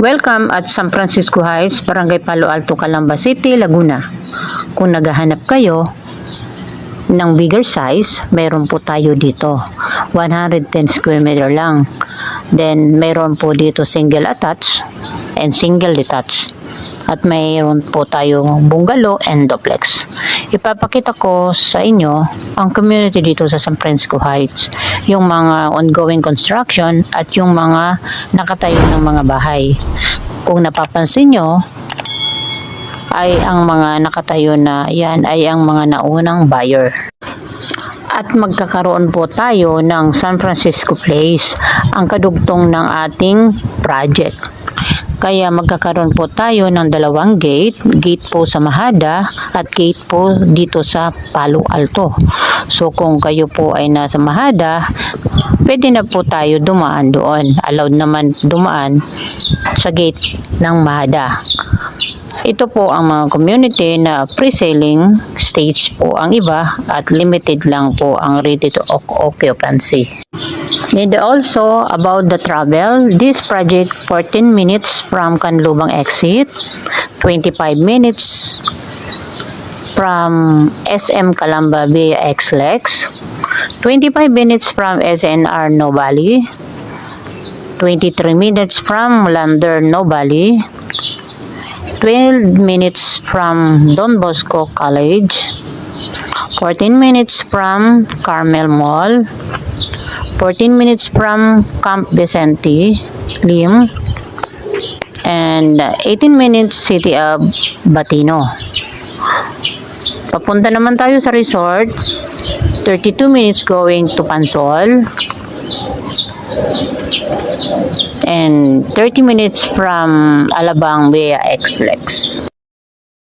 Welcome at San Francisco Heights, Barangay Palo Alto, Calamba City, Laguna. Kung naghahanap kayo ng bigger size, mayroon po tayo dito. 110 square meter lang. Then, mayroon po dito single attached and single detached. At mayroon po tayong bungalow and duplex. Ipapakita ko sa inyo ang community dito sa San Francisco Heights. Yung mga ongoing construction at yung mga nakatayo ng mga bahay. Kung napapansin nyo, ay ang mga nakatayo na yan ay ang mga naunang buyer. At magkakaroon po tayo ng San Francisco Place, ang kadugtong ng ating project. Kaya magkakaroon po tayo ng dalawang gate po sa Mahada at gate po dito sa Palo Alto. So kung kayo po ay nasa Mahada, pwede na po tayo dumaan doon. Allowed naman dumaan sa gate ng Mahada. Ito po ang mga community na pre-selling stage po ang iba at limited lang po ang ready to occupancy. And also about the travel, this project 14 minutes from Canlubang exit, 25 minutes from SM Calamba via XLEX, 25 minutes from SNR Nobali, 23 minutes from Lander Nobali, 12 minutes from Don Bosco College, 14 minutes from Carmel Mall, 14 minutes from Camp Vicente, Lim, and 18 minutes City of Batino. Papunta naman tayo sa resort, 32 minutes going to Pansol, and 30 minutes from Alabang via XLEX.